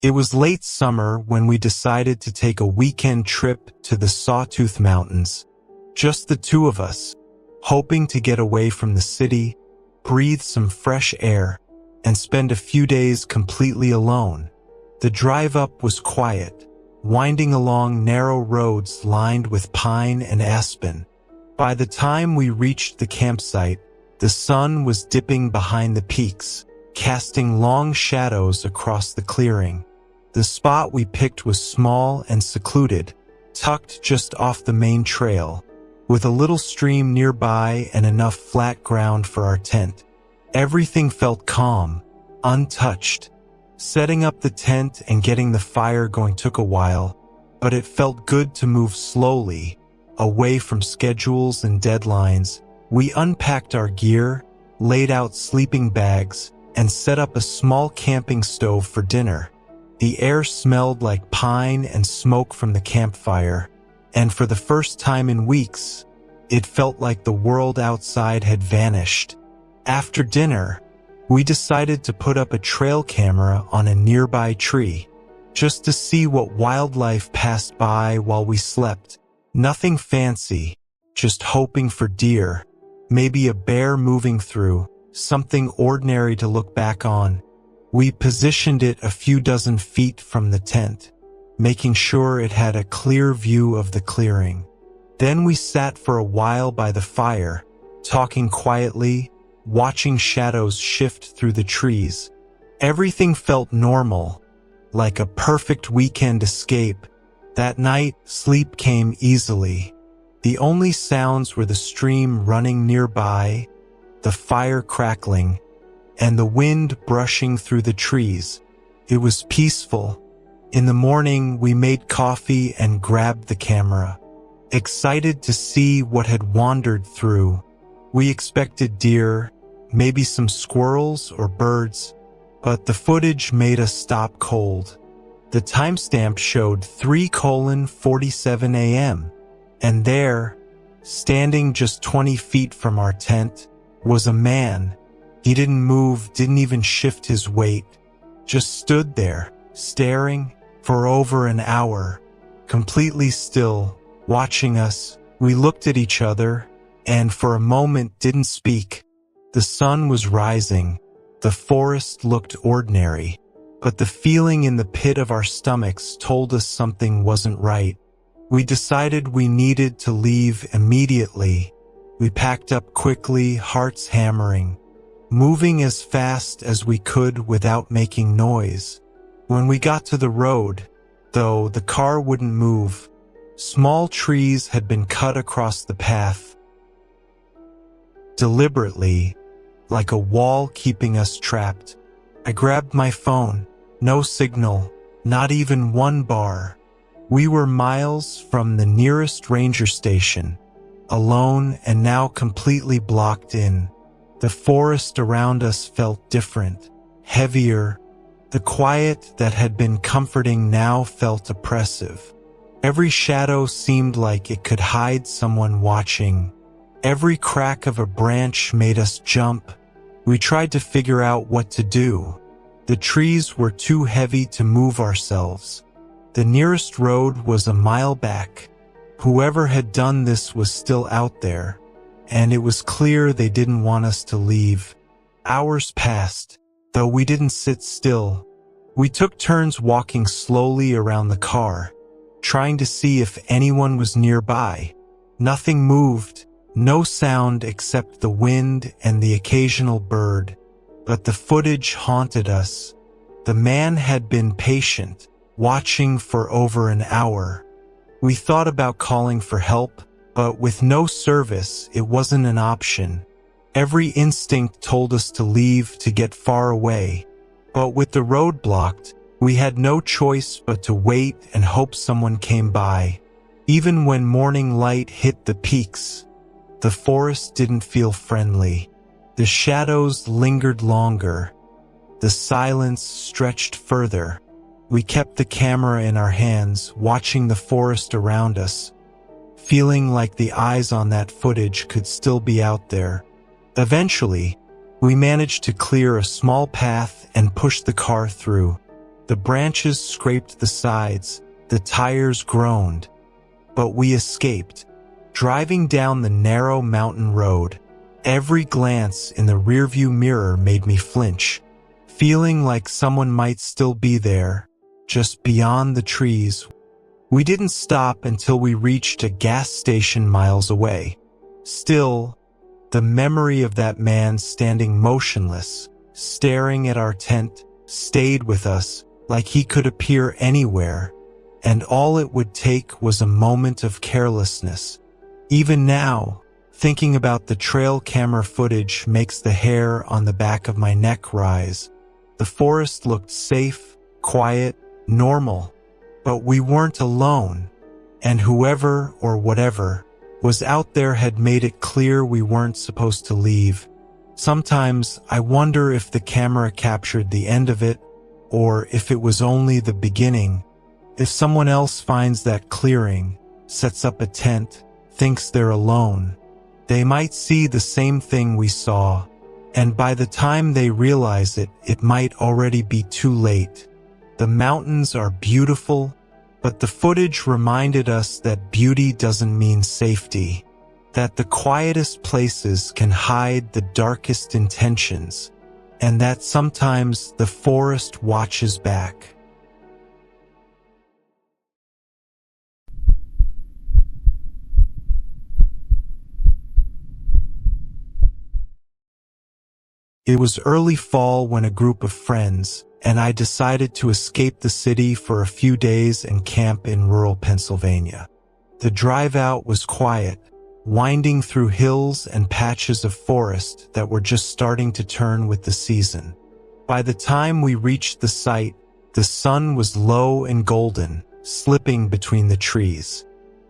It was late summer when we decided to take a weekend trip to the Sawtooth Mountains. Just the two of us, hoping to get away from the city, breathe some fresh air, and spend a few days completely alone. The drive up was quiet, winding along narrow roads lined with pine and aspen. By the time we reached the campsite, the sun was dipping behind the peaks, casting long shadows across the clearing. The spot we picked was small and secluded, tucked just off the main trail, with a little stream nearby and enough flat ground for our tent. Everything felt calm, untouched. Setting up the tent and getting the fire going took a while, but it felt good to move slowly, away from schedules and deadlines. We unpacked our gear, laid out sleeping bags, and set up a small camping stove for dinner. The air smelled like pine and smoke from the campfire, and for the first time in weeks, it felt like the world outside had vanished. After dinner, we decided to put up a trail camera on a nearby tree, just to see what wildlife passed by while we slept. Nothing fancy, just hoping for deer, maybe a bear moving through, something ordinary to look back on. We positioned it a few dozen feet from the tent, making sure it had a clear view of the clearing. Then we sat for a while by the fire, talking quietly, watching shadows shift through the trees. Everything felt normal, like a perfect weekend escape. That night, sleep came easily. The only sounds were the stream running nearby, the fire crackling, and the wind brushing through the trees. It was peaceful. In the morning, we made coffee and grabbed the camera, excited to see what had wandered through. We expected deer, maybe some squirrels or birds, but the footage made us stop cold. The timestamp showed 3:47 a.m., and there, standing just 20 feet from our tent, was a man. He didn't move, didn't even shift his weight, just stood there, staring for over an hour, completely still, watching us. We looked at each other, and for a moment didn't speak. The sun was rising. The forest looked ordinary, but the feeling in the pit of our stomachs told us something wasn't right. We decided we needed to leave immediately. We packed up quickly, hearts hammering, moving as fast as we could without making noise. When we got to the road, though, the car wouldn't move. Small trees had been cut across the path, deliberately, like a wall keeping us trapped. I grabbed my phone. No signal, not even one bar. We were miles from the nearest ranger station, alone and now completely blocked in. The forest around us felt different, heavier. The quiet that had been comforting now felt oppressive. Every shadow seemed like it could hide someone watching. Every crack of a branch made us jump. We tried to figure out what to do. The trees were too heavy to move ourselves. The nearest road was a mile back. Whoever had done this was still out there, and it was clear they didn't want us to leave. Hours passed, though we didn't sit still. We took turns walking slowly around the car, trying to see if anyone was nearby. Nothing moved, no sound except the wind and the occasional bird. But the footage haunted us. The man had been patient, watching for over an hour. We thought about calling for help, but with no service, it wasn't an option. Every instinct told us to leave, to get far away. But with the road blocked, we had no choice but to wait and hope someone came by. Even when morning light hit the peaks, the forest didn't feel friendly. The shadows lingered longer. The silence stretched further. We kept the camera in our hands, watching the forest around us, feeling like the eyes on that footage could still be out there. Eventually, we managed to clear a small path and push the car through. The branches scraped the sides, the tires groaned, but we escaped. Driving down the narrow mountain road, every glance in the rearview mirror made me flinch, feeling like someone might still be there, just beyond the trees. We didn't stop until we reached a gas station miles away. Still, the memory of that man standing motionless, staring at our tent, stayed with us like he could appear anywhere, and all it would take was a moment of carelessness. Even now, thinking about the trail camera footage makes the hair on the back of my neck rise. The forest looked safe, quiet, normal, but we weren't alone, and whoever or whatever was out there had made it clear we weren't supposed to leave. Sometimes I wonder if the camera captured the end of it, or if it was only the beginning. If someone else finds that clearing, sets up a tent, thinks they're alone, they might see the same thing we saw, and by the time they realize it, it might already be too late. The mountains are beautiful, but the footage reminded us that beauty doesn't mean safety, that the quietest places can hide the darkest intentions, and that sometimes the forest watches back. It was early fall when a group of friends and I decided to escape the city for a few days and camp in rural Pennsylvania. The drive out was quiet, winding through hills and patches of forest that were just starting to turn with the season. By the time we reached the site, the sun was low and golden, slipping between the trees.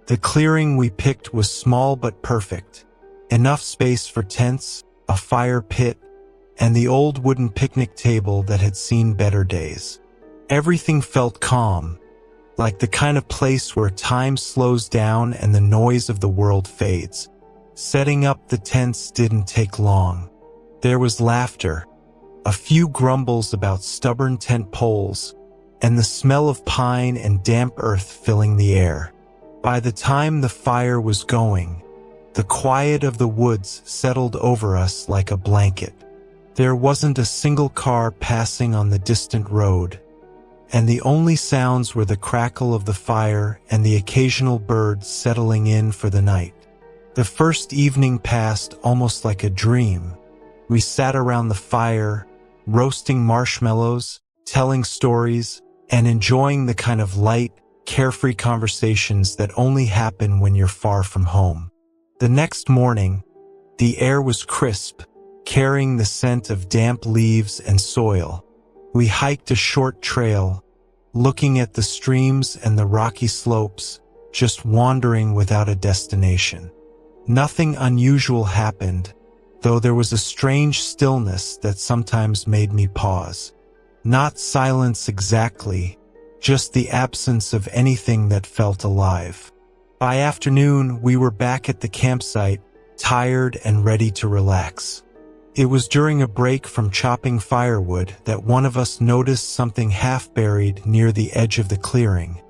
The clearing we picked was small but perfect. Enough space for tents, a fire pit, and the old wooden picnic table that had seen better days. Everything felt calm, like the kind of place where time slows down and the noise of the world fades. Setting up the tents didn't take long. There was laughter, a few grumbles about stubborn tent poles, and the smell of pine and damp earth filling the air. By the time the fire was going, the quiet of the woods settled over us like a blanket. There wasn't a single car passing on the distant road, and the only sounds were the crackle of the fire and the occasional birds settling in for the night. The first evening passed almost like a dream. We sat around the fire, roasting marshmallows, telling stories, and enjoying the kind of light, carefree conversations that only happen when you're far from home. The next morning, the air was crisp, carrying the scent of damp leaves and soil. We hiked a short trail, looking at the streams and the rocky slopes, just wandering without a destination. Nothing unusual happened, though there was a strange stillness that sometimes made me pause. Not silence exactly, just the absence of anything that felt alive. By afternoon, we were back at the campsite, tired and ready to relax. It was during a break from chopping firewood that one of us noticed something half-buried near the edge of the clearing,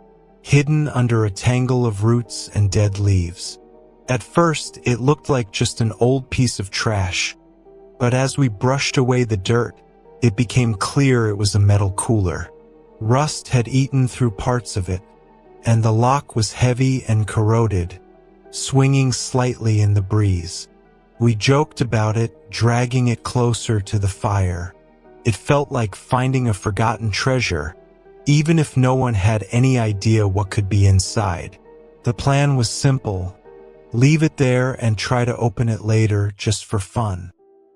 hidden under a tangle of roots and dead leaves. At first, it looked like just an old piece of trash, but as we brushed away the dirt, it became clear it was a metal cooler. Rust had eaten through parts of it, and the lock was heavy and corroded, swinging slightly in the breeze. We joked about it, dragging it closer to the fire. It felt like finding a forgotten treasure, even if no one had any idea what could be inside. The plan was simple: leave it there and try to open it later just for fun.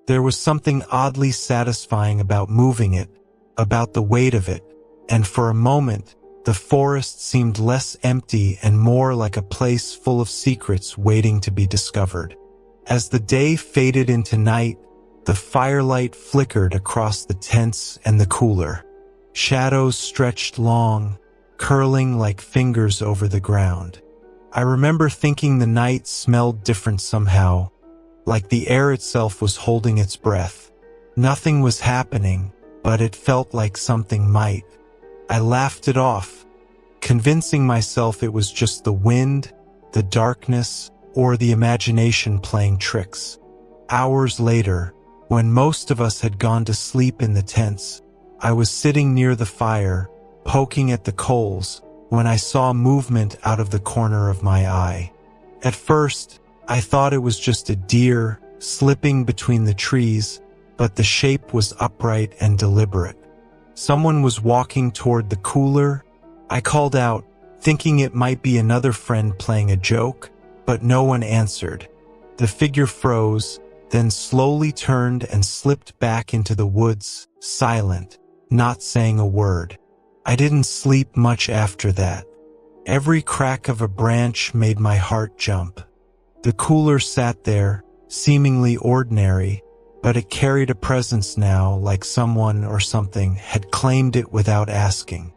There was something oddly satisfying about moving it, about the weight of it, and for a moment, the forest seemed less empty and more like a place full of secrets waiting to be discovered. As the day faded into night, the firelight flickered across the tents and the cooler. Shadows stretched long, curling like fingers over the ground. I remember thinking the night smelled different somehow, like the air itself was holding its breath. Nothing was happening, but it felt like something might. I laughed it off, convincing myself it was just the wind, the darkness, or the imagination playing tricks. Hours later, when most of us had gone to sleep in the tents, I was sitting near the fire, poking at the coals, when I saw movement out of the corner of my eye. At first, I thought it was just a deer slipping between the trees, but the shape was upright and deliberate. Someone was walking toward the cooler. I called out, thinking it might be another friend playing a joke, but no one answered. The figure froze, then slowly turned and slipped back into the woods, silent, not saying a word. I didn't sleep much after that. Every crack of a branch made my heart jump. The cooler sat there, seemingly ordinary, but it carried a presence now, like someone or something had claimed it without asking.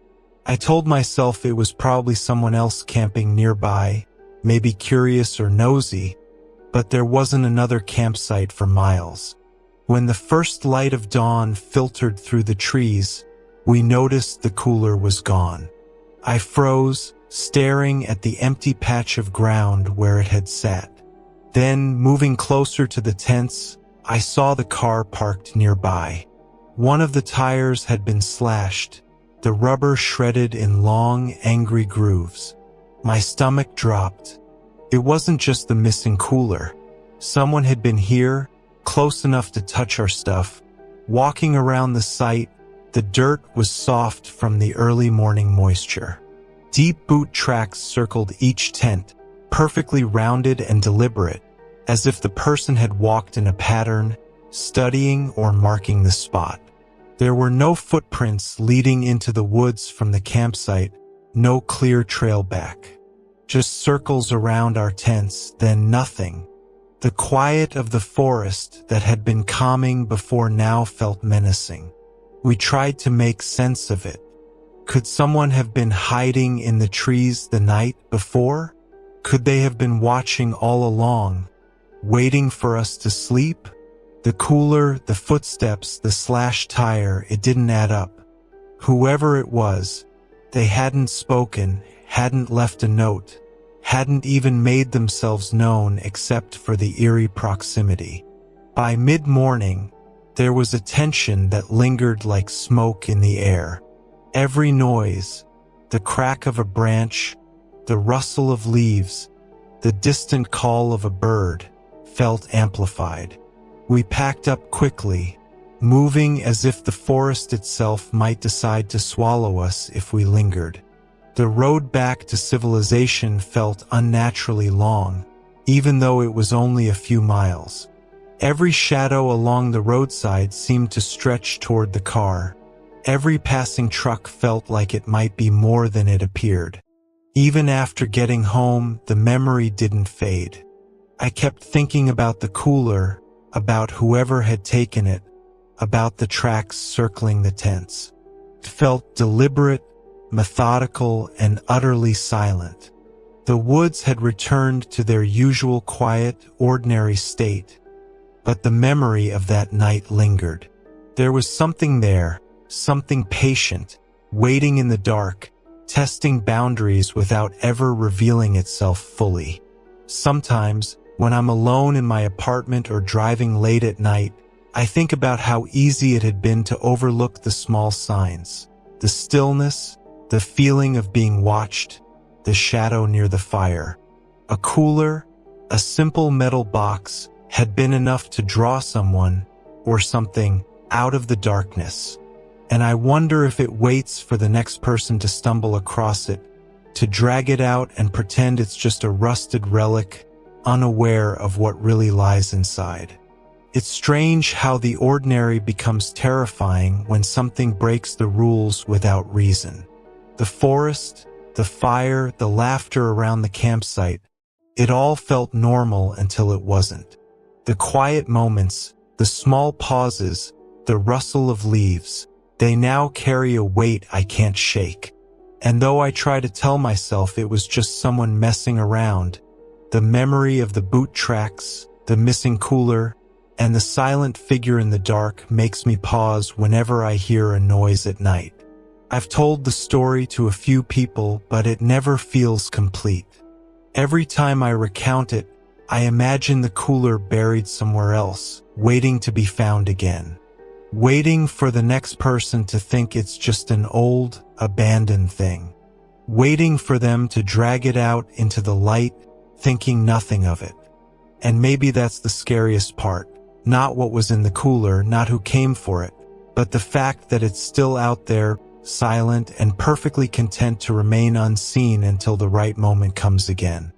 I told myself it was probably someone else camping nearby, maybe curious or nosy, but there wasn't another campsite for miles. When the first light of dawn filtered through the trees, we noticed the cooler was gone. I froze, staring at the empty patch of ground where it had sat. Then, moving closer to the tents, I saw the car parked nearby. One of the tires had been slashed, the rubber shredded in long, angry grooves. My stomach dropped. It wasn't just the missing cooler. Someone had been here, close enough to touch our stuff. Walking around the site, the dirt was soft from the early morning moisture. Deep boot tracks circled each tent, perfectly rounded and deliberate, as if the person had walked in a pattern, studying or marking the spot. There were no footprints leading into the woods from the campsite, no clear trail back. Just circles around our tents, then nothing. The quiet of the forest that had been calming before now felt menacing. We tried to make sense of it. Could someone have been hiding in the trees the night before? Could they have been watching all along, waiting for us to sleep? The cooler, the footsteps, the slashed tire, it didn't add up. Whoever it was, they hadn't spoken, hadn't left a note, hadn't even made themselves known except for the eerie proximity. By mid-morning, there was a tension that lingered like smoke in the air. Every noise, the crack of a branch, the rustle of leaves, the distant call of a bird, felt amplified. We packed up quickly, moving as if the forest itself might decide to swallow us if we lingered. The road back to civilization felt unnaturally long, even though it was only a few miles. Every shadow along the roadside seemed to stretch toward the car. Every passing truck felt like it might be more than it appeared. Even after getting home, the memory didn't fade. I kept thinking about the cooler, about whoever had taken it, about the tracks circling the tents. It felt deliberate, methodical, and utterly silent. The woods had returned to their usual quiet, ordinary state, but the memory of that night lingered. There was something there, something patient, waiting in the dark, testing boundaries without ever revealing itself fully. Sometimes, when I'm alone in my apartment or driving late at night, I think about how easy it had been to overlook the small signs, the stillness, the feeling of being watched, the shadow near the fire. A cooler, a simple metal box, had been enough to draw someone, or something, out of the darkness. And I wonder if it waits for the next person to stumble across it, to drag it out and pretend it's just a rusted relic, unaware of what really lies inside. It's strange how the ordinary becomes terrifying when something breaks the rules without reason. The forest, the fire, the laughter around the campsite, it all felt normal until it wasn't. The quiet moments, the small pauses, the rustle of leaves, they now carry a weight I can't shake. And though I try to tell myself it was just someone messing around, the memory of the boot tracks, the missing cooler, and the silent figure in the dark makes me pause whenever I hear a noise at night. I've told the story to a few people, but it never feels complete. Every time I recount it, I imagine the cooler buried somewhere else, waiting to be found again. Waiting for the next person to think it's just an old, abandoned thing. Waiting for them to drag it out into the light, thinking nothing of it. And maybe that's the scariest part. Not what was in the cooler, not who came for it, but the fact that it's still out there, silent and perfectly content to remain unseen until the right moment comes again.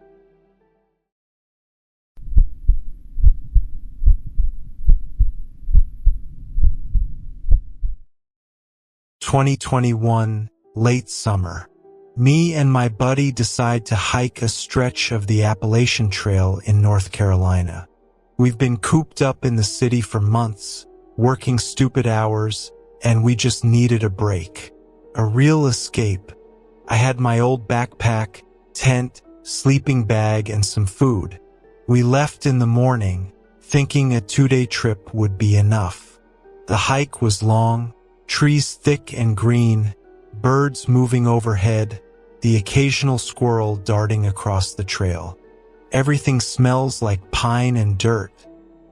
"2021, late summer. Me and my buddy decide to hike a stretch of the Appalachian Trail in North Carolina. We've been cooped up in the city for months, working stupid hours, and we just needed a break. A real escape. I had my old backpack, tent, sleeping bag, and some food. We left in the morning, thinking a 2-day trip would be enough. The hike was long, trees thick and green, birds moving overhead, the occasional squirrel darting across the trail. Everything smells like pine and dirt.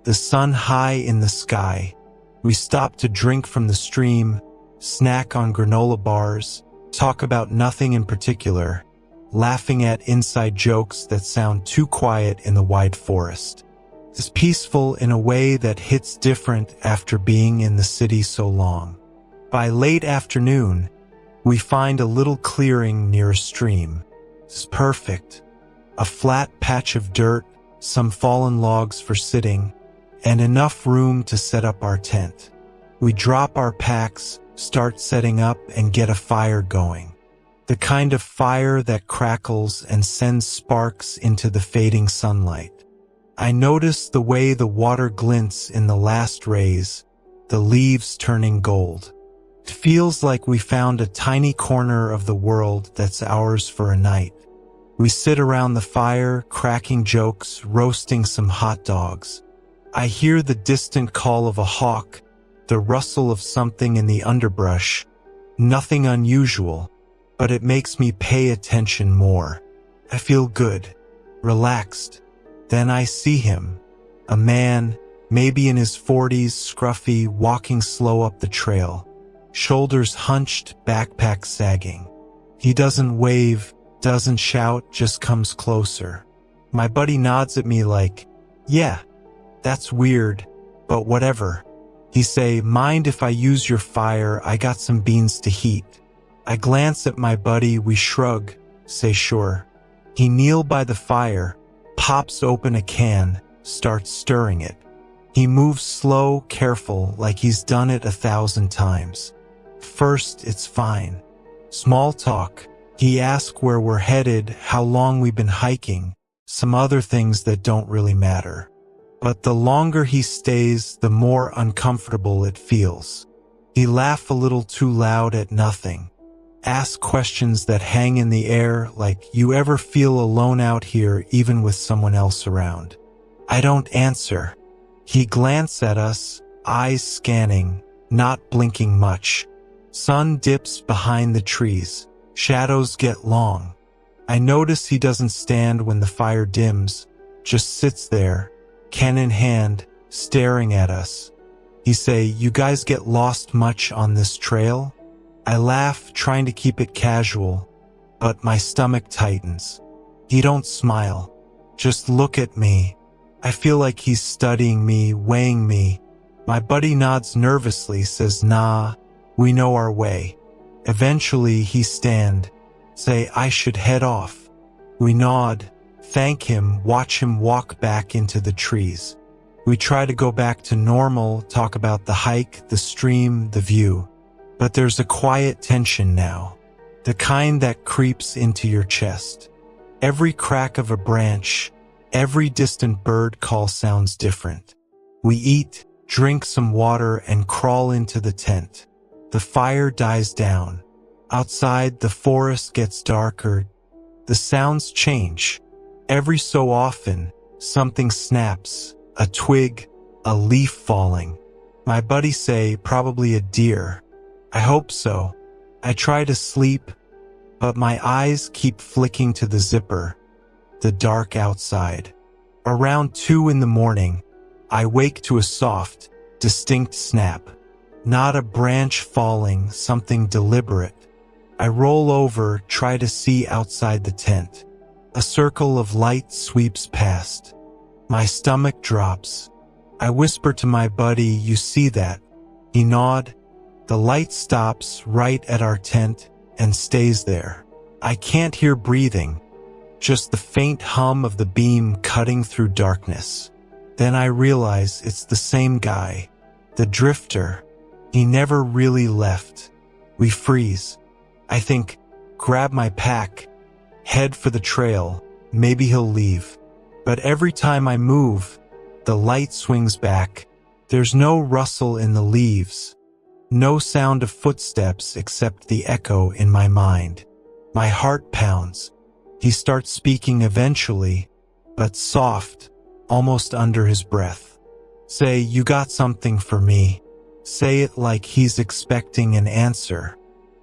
The sun high in the sky. We stop to drink from the stream, snack on granola bars, talk about nothing in particular, laughing at inside jokes that sound too quiet in the wide forest. It's peaceful in a way that hits different after being in the city so long. By late afternoon, we find a little clearing near a stream. It's perfect. A flat patch of dirt, some fallen logs for sitting, and enough room to set up our tent. We drop our packs, start setting up, and get a fire going. The kind of fire that crackles and sends sparks into the fading sunlight. I notice the way the water glints in the last rays, the leaves turning gold. It feels like we found a tiny corner of the world that's ours for a night. We sit around the fire, cracking jokes, roasting some hot dogs. I hear the distant call of a hawk, the rustle of something in the underbrush. Nothing unusual, but it makes me pay attention more. I feel good, relaxed. Then I see him, a man, maybe in his 40s, scruffy, walking slow up the trail. Shoulders hunched, backpack sagging. He doesn't wave, doesn't shout, just comes closer. My buddy nods at me like, "Yeah, that's weird, but whatever." He say, "Mind if I use your fire? I got some beans to heat." I glance at my buddy, we shrug, say sure. He kneel by the fire, pops open a can, starts stirring it. He moves slow, careful, like he's done it 1,000 times. First, it's fine. Small talk. He asks where we're headed, how long we've been hiking, some other things that don't really matter. But the longer he stays, the more uncomfortable it feels. He laughs a little too loud at nothing. Asks questions that hang in the air, like, "You ever feel alone out here even with someone else around?" I don't answer. He glances at us, eyes scanning, not blinking much. Sun dips behind the trees. Shadows get long. I notice he doesn't stand when the fire dims, just sits there, can in hand, staring at us. He say, "You guys get lost much on this trail?" I laugh, trying to keep it casual, but my stomach tightens. He don't smile, just look at me. I feel like he's studying me, weighing me. My buddy nods nervously, says, "Nah, we know our way." Eventually he stand, say, "I should head off." We nod, thank him, watch him walk back into the trees. We try to go back to normal, talk about the hike, the stream, the view. But there's a quiet tension now, the kind that creeps into your chest. Every crack of a branch, every distant bird call sounds different. We eat, drink some water, and crawl into the tent. The fire dies down. Outside, the forest gets darker. The sounds change. Every so often, something snaps, a twig, a leaf falling. My buddy say, "Probably a deer." I hope so. I try to sleep, but my eyes keep flicking to the zipper, the dark outside. Around 2 in the morning, I wake to a soft, distinct snap. Not a branch falling, something deliberate. I roll over, try to see outside the tent. A circle of light sweeps past. My stomach drops. I whisper to my buddy, "You see that?" He nods. The light stops right at our tent and stays there. I can't hear breathing, just the faint hum of the beam cutting through darkness. Then I realize it's the same guy, the drifter. He never really left. We freeze. I think, grab my pack, head for the trail, maybe he'll leave. But every time I move, the light swings back. There's no rustle in the leaves, no sound of footsteps except the echo in my mind. My heart pounds. He starts speaking eventually, but soft, almost under his breath. "Say, you got something for me." Say it like he's expecting an answer.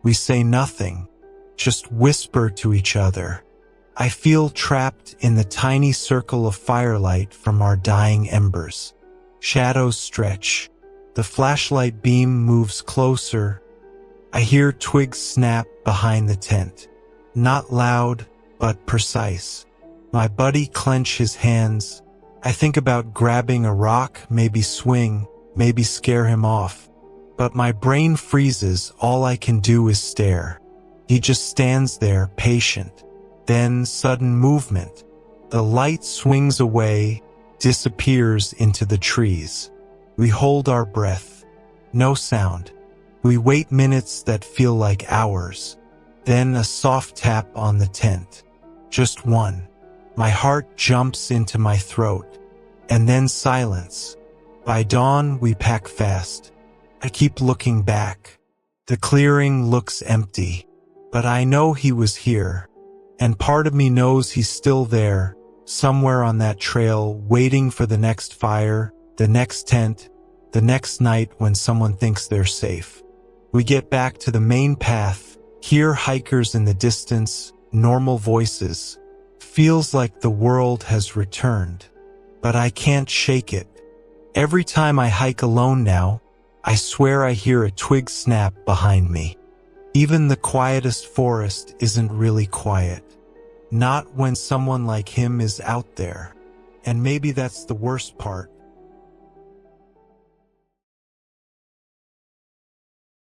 We say nothing, just whisper to each other. I feel trapped in the tiny circle of firelight from our dying embers. Shadows stretch. The flashlight beam moves closer. I hear twigs snap behind the tent. Not loud, but precise. My buddy clenches his hands. I think about grabbing a rock, maybe swing, maybe scare him off. But my brain freezes, all I can do is stare. He just stands there, patient. Then sudden movement. The light swings away, disappears into the trees. We hold our breath. No sound. We wait minutes that feel like hours. Then a soft tap on the tent. Just one. My heart jumps into my throat. And then silence. By dawn, we pack fast. I keep looking back. The clearing looks empty, but I know he was here. And part of me knows he's still there, somewhere on that trail, waiting for the next fire, the next tent, the next night when someone thinks they're safe. We get back to the main path, hear hikers in the distance, normal voices. Feels like the world has returned, but I can't shake it. Every time I hike alone now, I swear I hear a twig snap behind me. Even the quietest forest isn't really quiet. Not when someone like him is out there. And maybe that's the worst part.